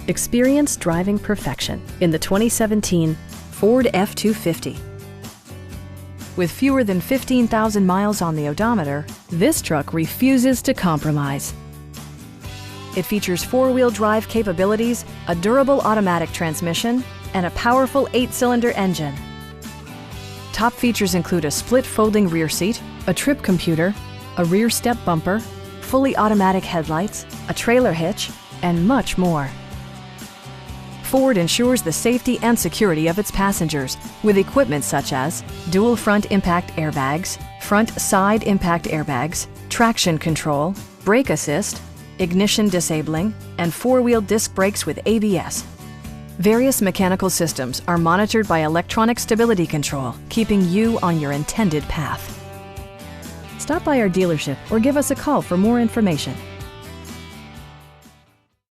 Experience driving perfection in the 2017 Ford F-250. With fewer than 15,000 miles on the odometer, this truck refuses to compromise. It features four-wheel drive capabilities, a durable automatic transmission, and a powerful 8-cylinder engine. Top features include a split folding rear seat, a trip computer, a rear step bumper, fully automatic headlights, a trailer hitch, and much more. Ford ensures the safety and security of its passengers with equipment such as dual front impact airbags, front side impact airbags, traction control, brake assist, ignition disabling, and four-wheel disc brakes with ABS. Various mechanical systems are monitored by electronic stability control, keeping you on your intended path. Stop by our dealership or give us a call for more information.